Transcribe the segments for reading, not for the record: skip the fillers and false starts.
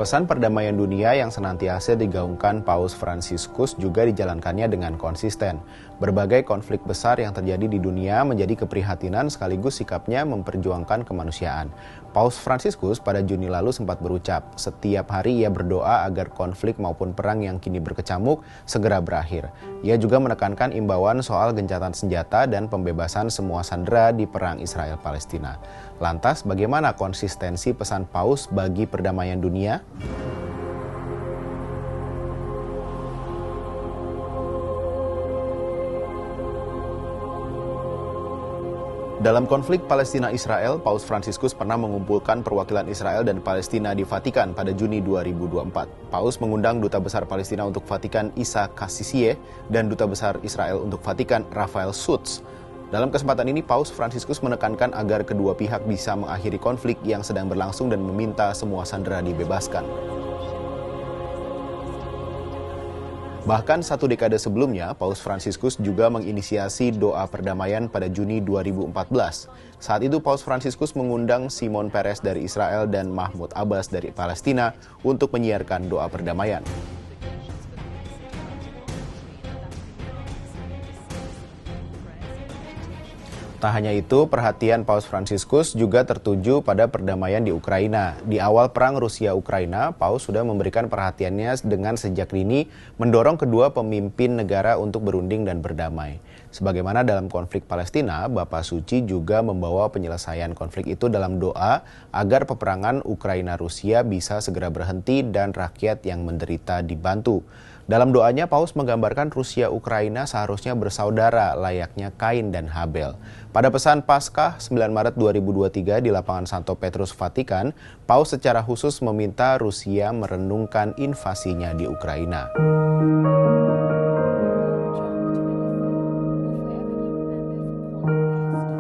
Pesan perdamaian dunia yang senantiasa digaungkan Paus Fransiskus juga dijalankannya dengan konsisten. Berbagai konflik besar yang terjadi di dunia menjadi keprihatinan sekaligus sikapnya memperjuangkan kemanusiaan. Paus Fransiskus pada Juni lalu sempat berucap, setiap hari ia berdoa agar konflik maupun perang yang kini berkecamuk segera berakhir. Ia juga menekankan imbauan soal gencatan senjata dan pembebasan semua sandera di perang Israel-Palestina. Lantas, bagaimana konsistensi pesan Paus bagi perdamaian dunia? Dalam konflik Palestina-Israel, Paus Fransiskus pernah mengumpulkan perwakilan Israel dan Palestina di Vatikan pada Juni 2024. Paus mengundang Duta Besar Palestina untuk Vatikan Isa Kassisie dan Duta Besar Israel untuk Vatikan Raphael Sutz. Dalam kesempatan ini, Paus Fransiskus menekankan agar kedua pihak bisa mengakhiri konflik yang sedang berlangsung dan meminta semua sandera dibebaskan. Bahkan satu dekade sebelumnya, Paus Fransiskus juga menginisiasi doa perdamaian pada Juni 2014. Saat itu Paus Fransiskus mengundang Shimon Peres dari Israel dan Mahmud Abbas dari Palestina untuk menyiarkan doa perdamaian. Tak hanya itu, perhatian Paus Fransiskus juga tertuju pada perdamaian di Ukraina. Di awal perang Rusia-Ukraina, Paus sudah memberikan perhatiannya dengan sejak dini mendorong kedua pemimpin negara untuk berunding dan berdamai. Sebagaimana dalam konflik Palestina, Bapak Suci juga membawa penyelesaian konflik itu dalam doa agar peperangan Ukraina-Rusia bisa segera berhenti dan rakyat yang menderita dibantu. Dalam doanya, Paus menggambarkan Rusia-Ukraina seharusnya bersaudara layaknya Kain dan Habel. Pada pesan Paskah 9 Maret 2023 di lapangan Santo Petrus Vatikan, Paus secara khusus meminta Rusia merenungkan invasinya di Ukraina.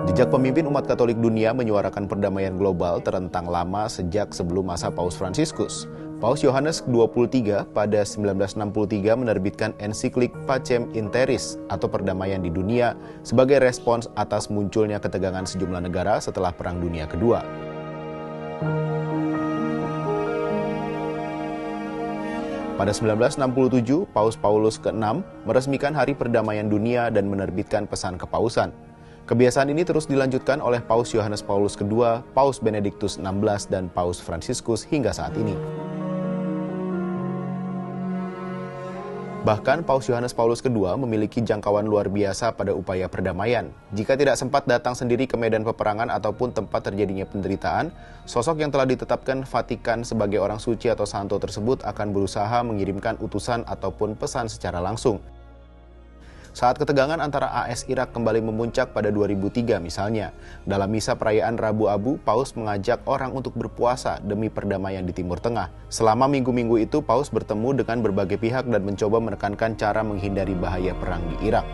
Jejak pemimpin umat Katolik dunia menyuarakan perdamaian global terentang lama sejak sebelum masa Paus Fransiskus. Paus Yohanes 23 pada 1963 menerbitkan ensiklik Pacem in Terris atau perdamaian di dunia sebagai respons atas munculnya ketegangan sejumlah negara setelah Perang Dunia Kedua. Pada 1967, Paus Paulus ke-6 meresmikan Hari Perdamaian Dunia dan menerbitkan pesan kepausan. Kebiasaan ini terus dilanjutkan oleh Paus Yohanes Paulus II, Paus Benediktus XVI, dan Paus Fransiskus hingga saat ini. Bahkan Paus Yohanes Paulus II memiliki jangkauan luar biasa pada upaya perdamaian. Jika tidak sempat datang sendiri ke medan peperangan ataupun tempat terjadinya penderitaan, sosok yang telah ditetapkan Vatikan sebagai orang suci atau santo tersebut akan berusaha mengirimkan utusan ataupun pesan secara langsung. Saat ketegangan antara AS Irak kembali memuncak pada 2003 misalnya, dalam misa perayaan Rabu Abu, Paus mengajak orang untuk berpuasa demi perdamaian di Timur Tengah. Selama minggu-minggu itu, Paus bertemu dengan berbagai pihak dan mencoba menekankan cara menghindari bahaya perang di Irak.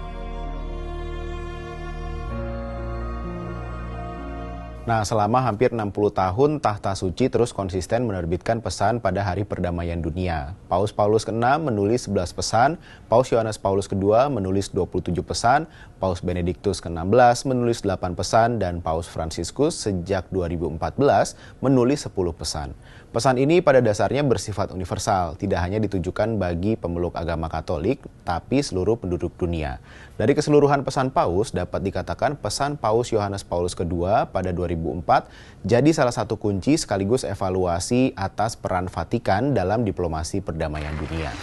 Nah, selama hampir 60 tahun, Tahta Suci terus konsisten menerbitkan pesan pada Hari Perdamaian Dunia. Paus Paulus ke-6 menulis 11 pesan, Paus Yohanes Paulus II menulis 27 pesan, Paus Benediktus ke-16 menulis 8 pesan, dan Paus Fransiskus sejak 2014 menulis 10 pesan. Pesan ini pada dasarnya bersifat universal, tidak hanya ditujukan bagi pemeluk agama Katolik, tapi seluruh penduduk dunia. Dari keseluruhan pesan Paus, dapat dikatakan pesan Paus Yohanes Paulus II pada 2004 jadi salah satu kunci sekaligus evaluasi atas peran Vatikan dalam diplomasi perdamaian dunia.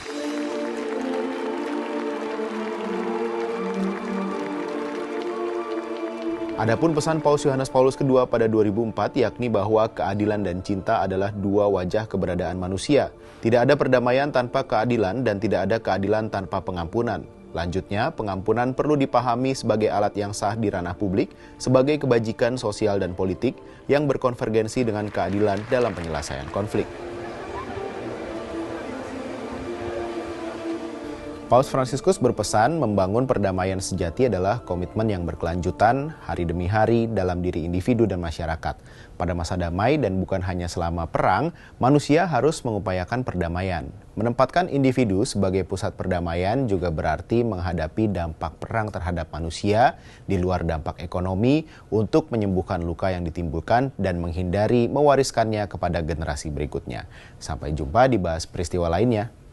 Adapun pesan Paus Yohanes Paulus II pada 2004 yakni bahwa keadilan dan cinta adalah dua wajah keberadaan manusia. Tidak ada perdamaian tanpa keadilan dan tidak ada keadilan tanpa pengampunan. Lanjutnya, pengampunan perlu dipahami sebagai alat yang sah di ranah publik, sebagai kebajikan sosial dan politik yang berkonvergensi dengan keadilan dalam penyelesaian konflik. Paus Fransiskus berpesan membangun perdamaian sejati adalah komitmen yang berkelanjutan hari demi hari dalam diri individu dan masyarakat. Pada masa damai dan bukan hanya selama perang, manusia harus mengupayakan perdamaian. Menempatkan individu sebagai pusat perdamaian juga berarti menghadapi dampak perang terhadap manusia di luar dampak ekonomi untuk menyembuhkan luka yang ditimbulkan dan menghindari mewariskannya kepada generasi berikutnya. Sampai jumpa di Bahas Peristiwa lainnya.